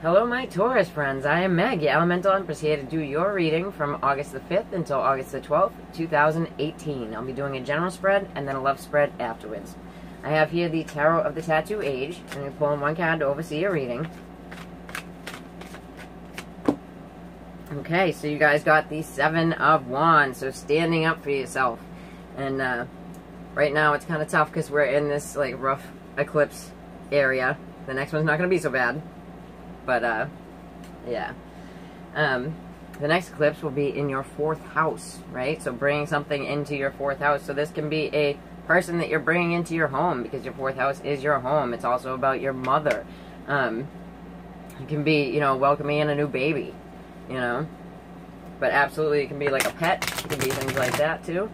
Hello my Taurus friends, I am Meg, your Elemental Empress, here to do your reading from August the 5th until August the 12th, 2018. I'll be doing a general spread and then a love spread afterwards. I have here the Tarot of the Tattoo Age. I'm going to pull in one card to oversee your reading. Okay, so you guys got the Seven of Wands, so standing up for yourself. And right now it's kind of tough because we're in this like rough eclipse area. The next one's not going to be so bad. But, yeah. The next eclipse will be in your 4th house, right? So bringing something into your 4th house. So this can be a person that you're bringing into your home because your 4th house is your home. It's also about your mother. It can be, you know, welcoming in a new baby, you know. But absolutely it can be like a pet. It can be things like that, too.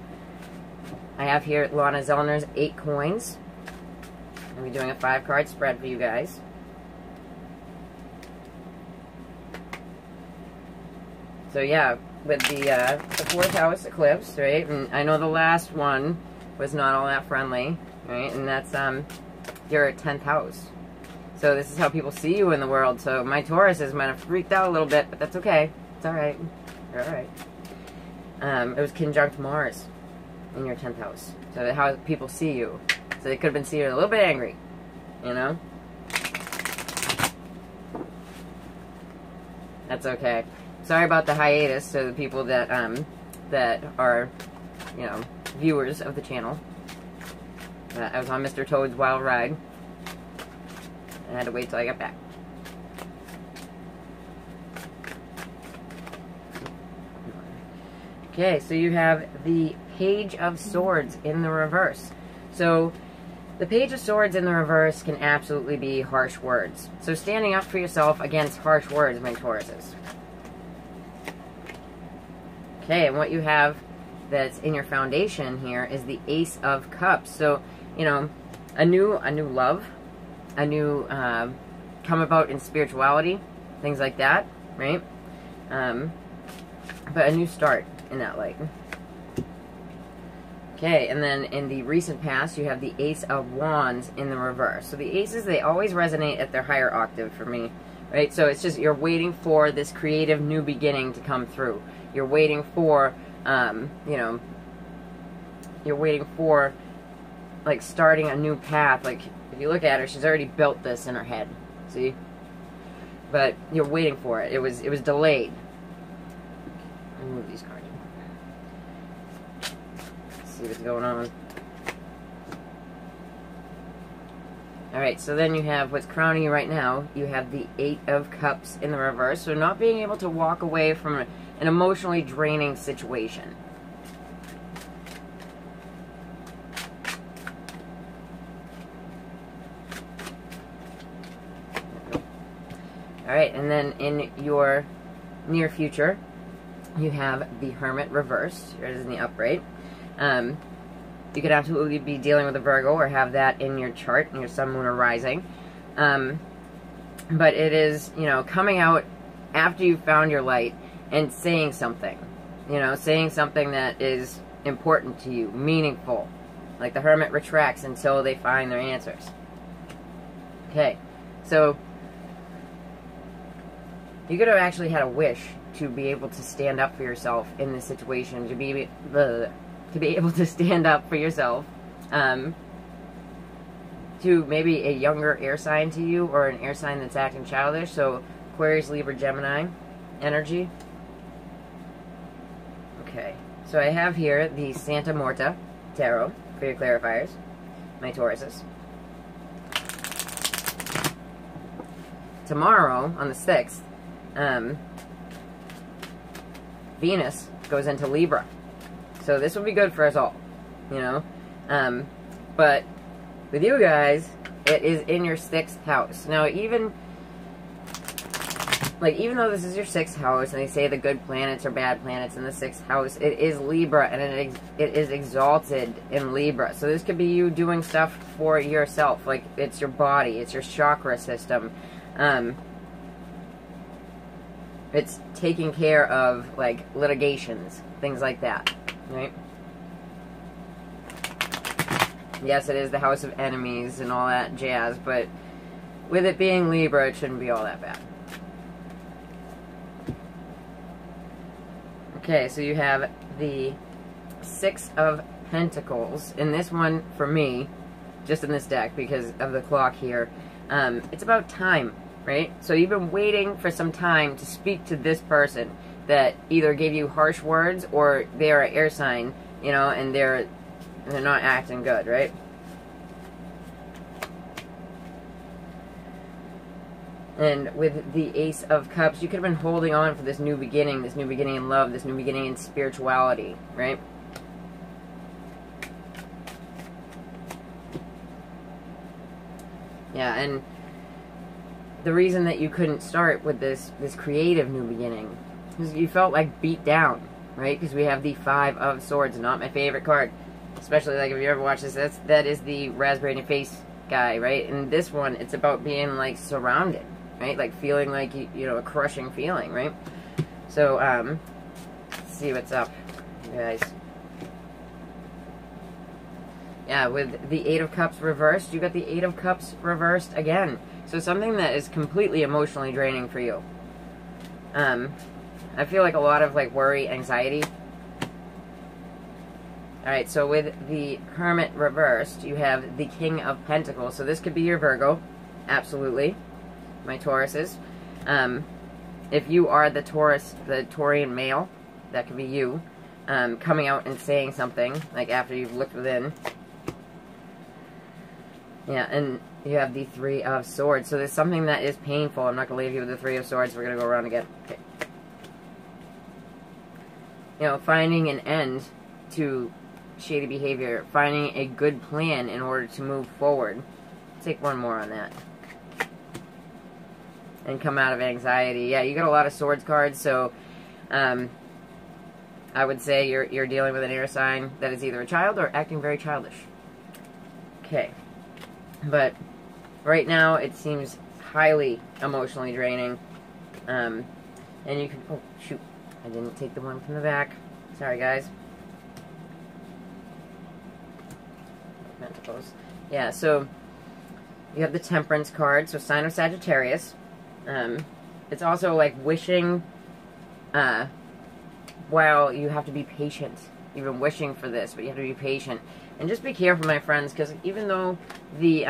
I have here Lana Zellner's 8 coins. I'll be doing a 5-card spread for you guys. So yeah, with the 4th house eclipse, right? And I know the last one was not all that friendly, right? And that's your 10th house. So this is how people see you in the world. So my Tauruses might have freaked out a little bit, but that's okay. It's all right. You're all right. It was conjunct Mars in your 10th house. So how people see you. So they could have been seeing you a little bit angry, you know? That's okay. Sorry about the hiatus to the people that that are, you know, viewers of the channel. I was on Mr. Toad's wild ride. I had to wait till I got back. Okay, so you have the Page of Swords in the reverse. So the Page of Swords in the reverse can absolutely be harsh words. So standing up for yourself against harsh words, my Tauruses. Okay, and what you have that's in your foundation here is the Ace of Cups. So, you know, a new love, a new come about in spirituality, things like that, right? But a new start in that light. Okay, and then in the recent past, you have the Ace of Wands in the reverse. So the aces, they always resonate at their higher octave for me, right? So it's just you're waiting for this creative new beginning to come through. You're waiting for, you know, you're waiting for, like, starting a new path. Like, if you look at her, she's already built this in her head. See? But you're waiting for it. It was delayed. I'll move these cards. Let's see what's going on. Alright, so then you have what's crowning you right now. You have the 8 of Cups in the reverse. So not being able to walk away from an emotionally draining situation. Alright, and then in your near future, you have the Hermit reversed. Here it is in the upright. You could absolutely be dealing with a Virgo or have that in your chart, in your Sun, Moon, or Rising. But it is, you know, coming out after you've found your light and saying something. You know, saying something that is important to you, meaningful. Like the Hermit retracts until they find their answers. Okay, so you could have actually had a wish to be able to stand up for yourself in this situation, to be able to stand up for yourself, to maybe a younger air sign to you, or an air sign that's acting childish, so Aquarius, Libra, Gemini energy. Okay, so I have here the Santa Morta Tarot for your clarifiers, my Tauruses. Tomorrow, on the 6th, Venus goes into Libra. So this will be good for us all, you know. But with you guys, it is in your 6th house. Now, even though this is your 6th house, and they say the good planets are bad planets in the 6th house, it is Libra, and it is exalted in Libra. So this could be you doing stuff for yourself, like it's your body, it's your chakra system. It's taking care of, like, litigations, things like that, right? Yes, it is the house of enemies and all that jazz, but with it being Libra, it shouldn't be all that bad. Okay, so you have the 6 of Pentacles. And this one, for me, just in this deck, because of the clock here, it's about time, right? So you've been waiting for some time to speak to this person that either gave you harsh words or they're an air sign, you know, and they're not acting good, right? And with the Ace of Cups, you could have been holding on for this new beginning in love, this new beginning in spirituality, right? Yeah, and the reason that you couldn't start with this creative new beginning is you felt like beat down, right? Because we have the 5 of Swords, not my favorite card. Especially, like, if you ever watch this, that is the raspberry in your face guy, right? And this one, it's about being, like, surrounded, right? Like, feeling like, you know, a crushing feeling, right? So, let's see what's up, guys. Yeah, with the 8 of Cups reversed, you got the 8 of Cups reversed again. So something that is completely emotionally draining for you. I feel like a lot of, like, worry, anxiety. Alright, so with the Hermit reversed, you have the King of Pentacles. So this could be your Virgo. Absolutely. My Tauruses. If you are the Taurus, the Taurian male, that could be you, coming out and saying something, like after you've looked within. Yeah, and you have the 3 of Swords. So there's something that is painful. I'm not going to leave you with the 3 of Swords. We're going to go around again. Okay. You know, finding an end to shady behavior. Finding a good plan in order to move forward. Take one more on that. And come out of anxiety. Yeah, you got a lot of Swords cards, so I would say you're dealing with an air sign that is either a child or acting very childish. Okay. But right now, it seems highly emotionally draining. And you can... Oh, shoot. I didn't take the one from the back. Sorry, guys. Pentacles. Yeah, so you have the Temperance card. So sign of Sagittarius. It's also like wishing... while you have to be patient. You've been wishing for this, but you have to be patient. And just be careful, my friends, because even though the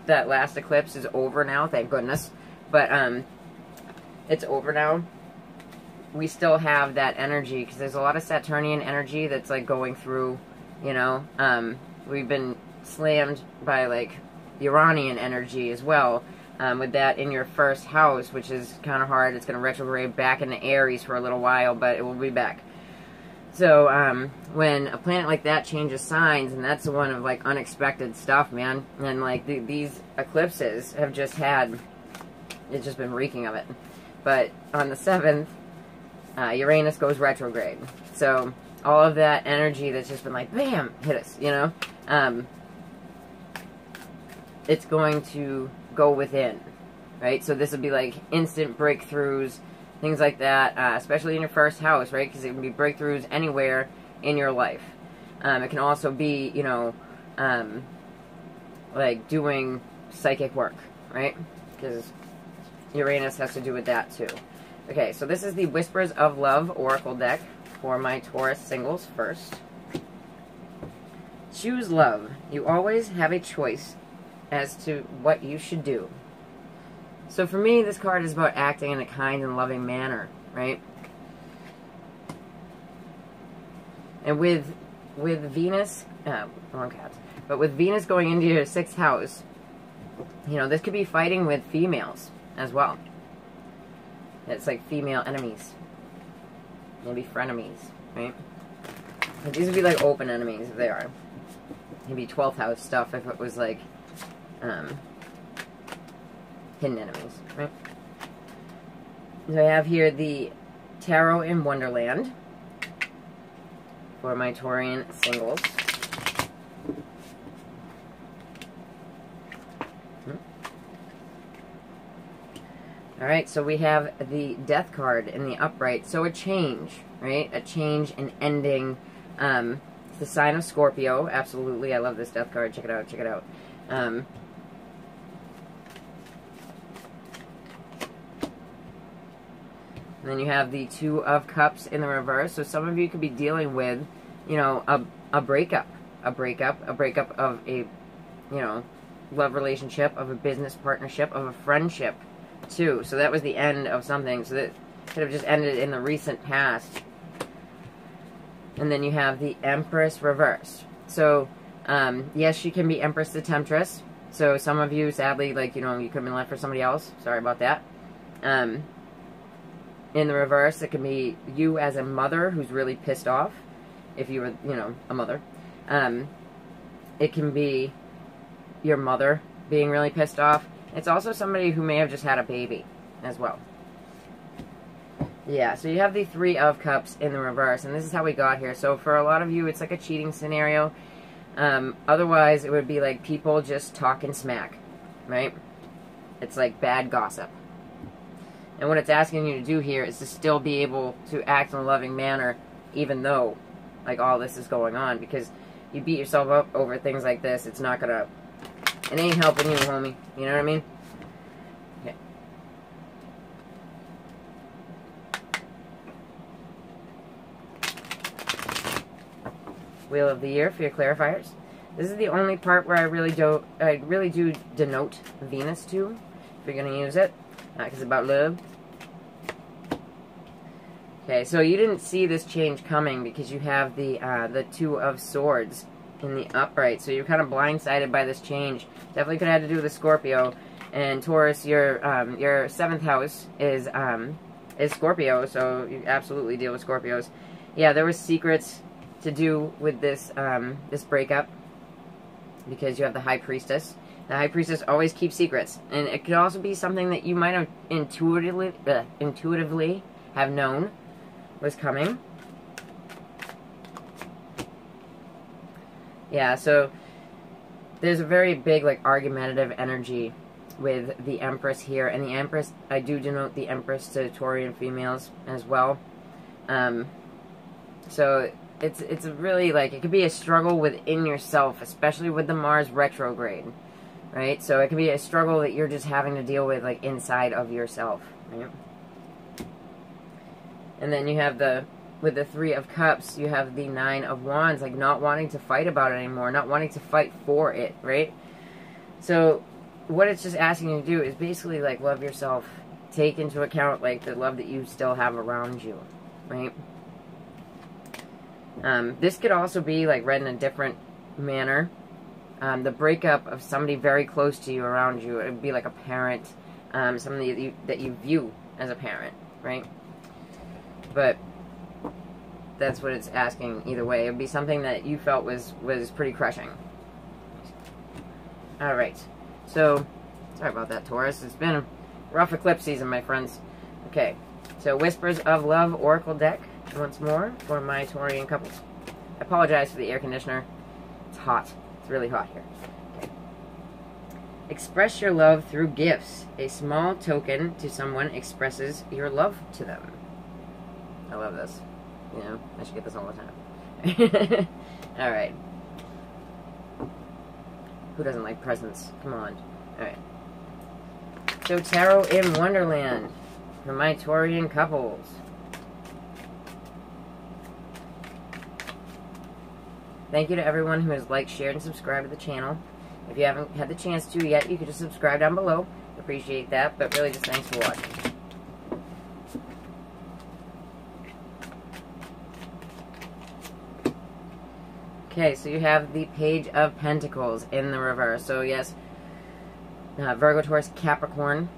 that last eclipse is over now, thank goodness, but it's over now, we still have that energy, because there's a lot of Saturnian energy that's, like, going through, you know, we've been slammed by, like, Uranian energy as well, with that in your first house, which is kind of hard. It's going to retrograde back into Aries for a little while, but it will be back. So, when a planet like that changes signs, and that's one of, like, unexpected stuff, man, and, like, these eclipses have just had, it's just been reeking of it. But on the 7th, Uranus goes retrograde. So, all of that energy that's just been like, bam, hit us, you know? It's going to go within, right? So this would be, like, instant breakthroughs, things like that, especially in your first house, right? Because it can be breakthroughs anywhere in your life. It can also be, you know, like doing psychic work, right? Because Uranus has to do with that too. Okay, so this is the Whispers of Love Oracle deck for my Taurus singles first. Choose love. You always have a choice as to what you should do. So for me, this card is about acting in a kind and loving manner, right? And with Venus, wrong cat, but with Venus going into your 6th house, you know, this could be fighting with females as well. It's like female enemies, maybe frenemies, right? But these would be like open enemies if they are. Maybe 12th house stuff if it was like, hidden enemies, right? So I have here the Tarot in Wonderland for my Taurian singles. Alright, so we have the Death card in the upright. So a change, right? A change, an ending. It's the sign of Scorpio. Absolutely. I love this Death card. Check it out. Check it out. And then you have the Two of Cups in the reverse. So some of you could be dealing with, you know, a breakup of a, you know, love relationship, of a business partnership, of a friendship, too. So that was the end of something. So that could have just ended in the recent past. And then you have the Empress reversed. So, yes, she can be Empress the Temptress. So some of you, sadly, like, you know, you could have been left for somebody else. Sorry about that. In the reverse, it can be you as a mother who's really pissed off, if you were, you know, a mother. It can be your mother being really pissed off. It's also somebody who may have just had a baby as well. Yeah, so you have the Three of Cups in the reverse, and this is how we got here. So for a lot of you, it's like a cheating scenario. Otherwise, it would be like people just talking smack, right? It's like bad gossip. And what it's asking you to do here is to still be able to act in a loving manner, even though, like, all this is going on. Because you beat yourself up over things like this, it's not gonna... It ain't helping you, homie. You know what I mean? Okay. Wheel of the Year for your clarifiers. This is the only part where I really do denote Venus to, if you're gonna use it. Because it's about love. Okay, so you didn't see this change coming because you have the Two of Swords in the upright. So you're kind of blindsided by this change. Definitely could have had to do with the Scorpio. And Taurus, your 7th house is Scorpio, so you absolutely deal with Scorpios. Yeah, there was secrets to do with this this breakup because you have the High Priestess. The High Priestess always keeps secrets, and it could also be something that you might have intuitively have known was coming. Yeah, so there's a very big, like, argumentative energy with the Empress here, and the Empress, I do denote the Empress to Taurian females as well. So it's really, like, it could be a struggle within yourself, especially with the Mars retrograde. Right? So it can be a struggle that you're just having to deal with, like, inside of yourself. Right? And then you have with the Three of Cups, you have the Nine of Wands, like, not wanting to fight about it anymore, not wanting to fight for it, right? So what it's just asking you to do is basically, like, love yourself. Take into account, like, the love that you still have around you, right? This could also be, like, read in a different manner. The breakup of somebody very close to you around you. It would be like a parent, somebody that you view as a parent, right? But that's what it's asking either way. It would be something that you felt was pretty crushing. Alright, so, sorry about that, Taurus. It's been a rough eclipse season, my friends. Okay, so Whispers of Love Oracle deck, once more, for my Taurian couples. I apologize for the air conditioner. It's hot. It's really hot here. Okay. Express your love through gifts. A small token to someone expresses your love to them. I love this. You know, I should get this all the time. Alright. Who doesn't like presents? Come on. Alright. So, Tarot in Wonderland for my Taurian couples. Thank you to everyone who has liked, shared, and subscribed to the channel. If you haven't had the chance to yet, you can just subscribe down below. Appreciate that, but really just thanks for watching. Okay, so you have the Page of Pentacles in the reverse. So yes, Virgo, Taurus, Capricorn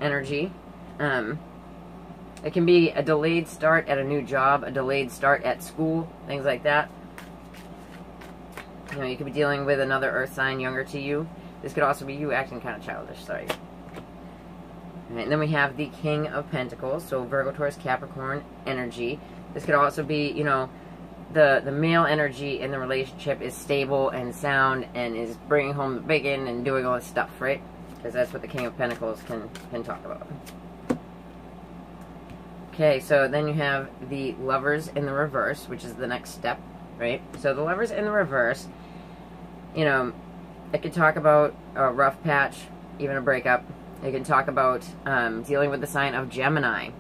energy. It can be a delayed start at a new job, a delayed start at school, things like that. You know, you could be dealing with another earth sign younger to you. This could also be you acting kind of childish, sorry. Alright, and then we have the King of Pentacles, so Virgo, Taurus, Capricorn energy. This could also be, you know, the male energy in the relationship is stable and sound and is bringing home the bacon and doing all this stuff, right? Because that's what the King of Pentacles can talk about. Okay, so then you have the Lovers in the reverse, which is the next step, right? So the Lovers in the reverse, you know, it could talk about a rough patch, even a breakup. It can talk about dealing with the sign of Gemini.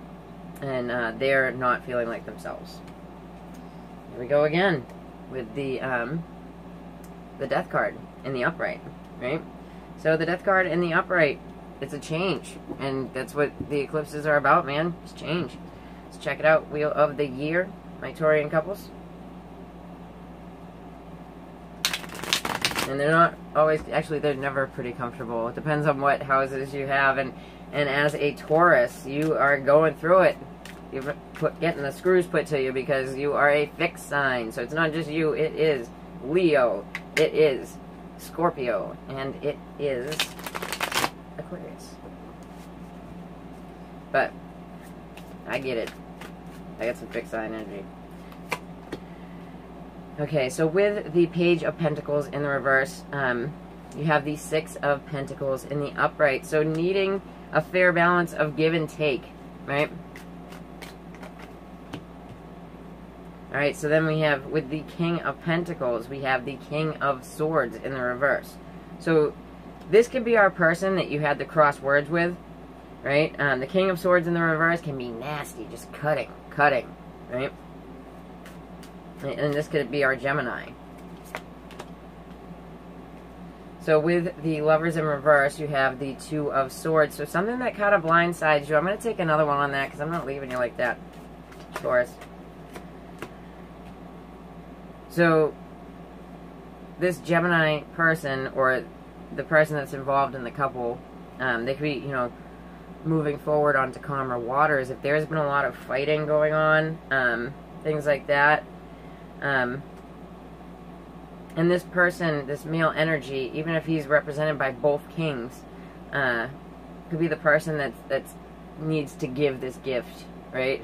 and they're not feeling like themselves. Here we go again with the Death card in the upright, right? So the Death card in the upright, it's a change, and that's what the eclipses are about, man. It's change. Let's check it out. Wheel of the Year, my Taurian couples. And they're not always, actually they're never pretty comfortable. It depends on what houses you have, and as a Taurus, you are going through it. You're getting the screws put to you because you are a fixed sign. So it's not just you, it is Leo, it is Scorpio, and it is Aquarius. But I get it. I got some fixed sign energy. Okay, so with the Page of Pentacles in the reverse, you have the Six of Pentacles in the upright. So needing a fair balance of give and take, right? Alright, so then we have, with the King of Pentacles, we have the King of Swords in the reverse. So this could be our person that you had to cross words with, right? The King of Swords in the reverse can be nasty, just cutting, right? And this could be our Gemini. So with the Lovers in reverse, you have the Two of Swords. So something that kind of blindsides you. I'm going to take another one on that because I'm not leaving you like that, Taurus. So this Gemini person, or the person that's involved in the couple, they could be, you know, moving forward onto calmer waters. If there's been a lot of fighting going on, things like that. And this person, this male energy, even if he's represented by both kings, could be the person that needs to give this gift, right?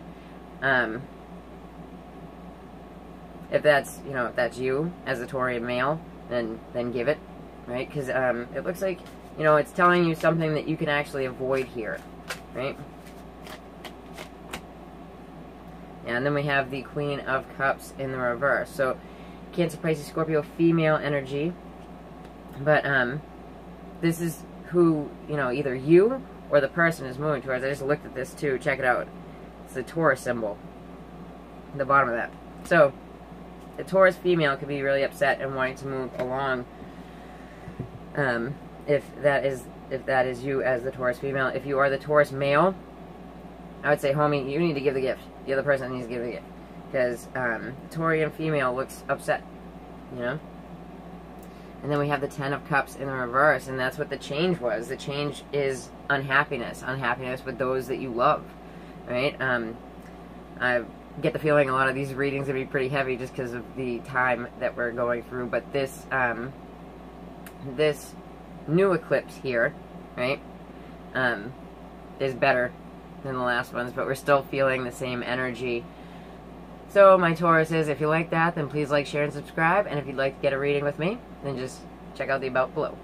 If that's, you know, if that's you as a Taurian male, then give it, right? Because it looks like, you know, it's telling you something that you can actually avoid here, right? And then we have the Queen of Cups in the reverse. So Cancer, Pisces, Scorpio, female energy. But this is who, you know, either you or the person is moving towards. I just looked at this too. Check it out. It's the Taurus symbol at the bottom of that. So the Taurus female could be really upset and wanting to move along. If that is you as the Taurus female. If you are the Taurus male, I would say, homie, you need to give the gift. The other person needs to give the gift. Because Taurian female looks upset, you know? And then we have the Ten of Cups in the reverse, and that's what the change was. The change is unhappiness. Unhappiness with those that you love, right? I get the feeling a lot of these readings are going to be pretty heavy just because of the time that we're going through. But this, this new eclipse here, right, is better than the last ones, but we're still feeling the same energy. So my Tauruses, if you like that, then please like, share, and subscribe. And if you'd like to get a reading with me, then just check out the About below.